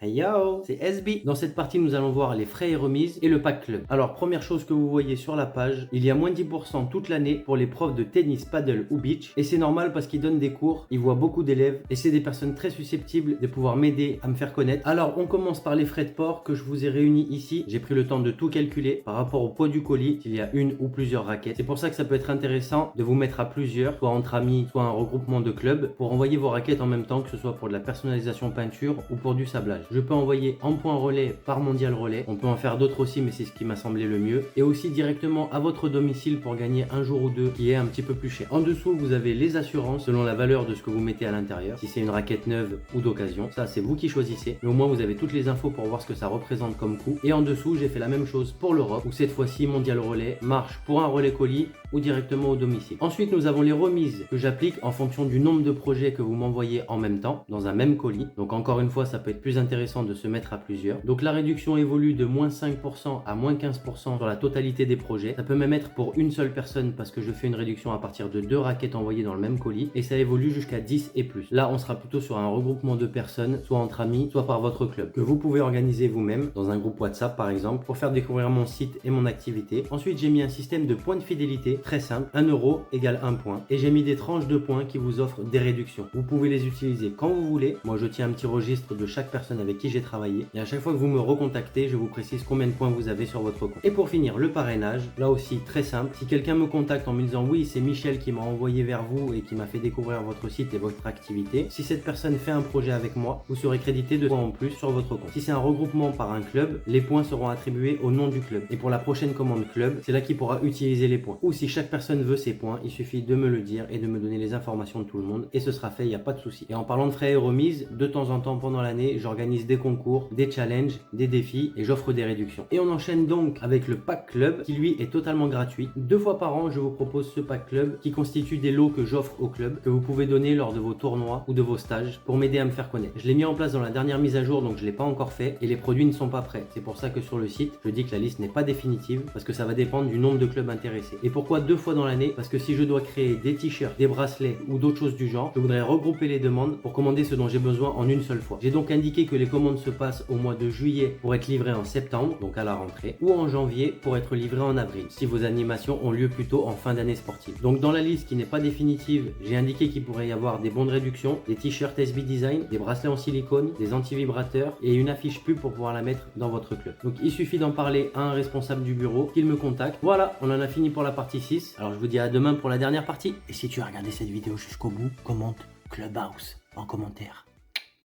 Hey yo, c'est SB. Dans cette partie, nous allons voir les frais et remises et le pack club. Alors, première chose que vous voyez sur la page, il y a moins 10% toute l'année pour les profs de tennis, paddle ou beach. Et c'est normal parce qu'ils donnent des cours, ils voient beaucoup d'élèves et c'est des personnes très susceptibles de pouvoir m'aider à me faire connaître. Alors, on commence par les frais de port que je vous ai réunis ici. J'ai pris le temps de tout calculer par rapport au poids du colis, s'il y a une ou plusieurs raquettes. C'est pour ça que ça peut être intéressant de vous mettre à plusieurs, soit entre amis, soit un regroupement de clubs, pour envoyer vos raquettes en même temps, que ce soit pour de la personnalisation peinture ou pour du sablage. Je peux envoyer en point relais par mondial relais. On peut en faire d'autres aussi, mais c'est ce qui m'a semblé le mieux. Et aussi directement à votre domicile pour gagner un jour ou deux, qui est un petit peu plus cher. En dessous, vous avez les assurances selon la valeur de ce que vous mettez à l'intérieur. Si c'est une raquette neuve ou d'occasion, ça c'est vous qui choisissez. Mais au moins vous avez toutes les infos pour voir ce que ça représente comme coût. Et en dessous, j'ai fait la même chose pour l'Europe, où cette fois-ci mondial relais marche pour un relais colis ou directement au domicile. Ensuite, nous avons les remises que j'applique en fonction du nombre de projets que vous m'envoyez en même temps dans un même colis. Donc encore une fois, ça peut être plus intéressant de se mettre à plusieurs. Donc la réduction évolue de moins 5% à moins 15% sur la totalité des projets. Ça peut même être pour une seule personne parce que je fais une réduction à partir de 2 raquettes envoyées dans le même colis et ça évolue jusqu'à 10 et plus. Là, on sera plutôt sur un regroupement de personnes, soit entre amis, soit par votre club, que vous pouvez organiser vous-même dans un groupe WhatsApp par exemple pour faire découvrir mon site et mon activité. Ensuite, j'ai mis un système de points de fidélité très simple, 1 euro égale 1 point et j'ai mis des tranches de points qui vous offrent des réductions. Vous pouvez les utiliser quand vous voulez. Moi, je tiens un petit registre de chaque personne avec qui j'ai travaillé et à chaque fois que vous me recontactez, je vous précise combien de points vous avez sur votre compte. Et pour finir, le parrainage, là aussi très simple. Si quelqu'un me contacte en me disant oui, c'est Michel qui m'a envoyé vers vous et qui m'a fait découvrir votre site et votre activité, si cette personne fait un projet avec moi, vous serez crédité 2 points en plus sur votre compte. Si c'est un regroupement par un club, les points seront attribués au nom du club. Et pour la prochaine commande club, c'est là qu'il pourra utiliser les points. Ou si chaque personne veut ses points, il suffit de me le dire et de me donner les informations de tout le monde et ce sera fait, il n'y a pas de souci. Et en parlant de frais et remises, de temps en temps pendant l'année, j'organise des concours, des challenges, des défis et j'offre des réductions. Et on enchaîne donc avec le pack club qui lui est totalement gratuit. 2 fois par an, je vous propose ce pack club qui constitue des lots que j'offre au club, que vous pouvez donner lors de vos tournois ou de vos stages pour m'aider à me faire connaître. Je l'ai mis en place dans la dernière mise à jour, donc je ne l'ai pas encore fait et les produits ne sont pas prêts. C'est pour ça que sur le site, je dis que la liste n'est pas définitive parce que ça va dépendre du nombre de clubs intéressés. Et pourquoi 2 fois dans l'année? Parce que si je dois créer des t-shirts, des bracelets ou d'autres choses du genre, je voudrais regrouper les demandes pour commander ce dont j'ai besoin en une seule fois. J'ai donc indiqué que les commandes se passent au mois de juillet pour être livrées en septembre, donc à la rentrée, ou en janvier pour être livrées en avril, si vos animations ont lieu plutôt en fin d'année sportive. Donc dans la liste qui n'est pas définitive, j'ai indiqué qu'il pourrait y avoir des bons de réduction, des t-shirts SB Design, des bracelets en silicone, des anti-vibrateurs et une affiche pub pour pouvoir la mettre dans votre club. Donc il suffit d'en parler à un responsable du bureau, qu'il me contacte. Voilà, on en a fini pour la partie 6. Alors je vous dis à demain pour la dernière partie. Et si tu as regardé cette vidéo jusqu'au bout, commente Clubhouse en commentaire.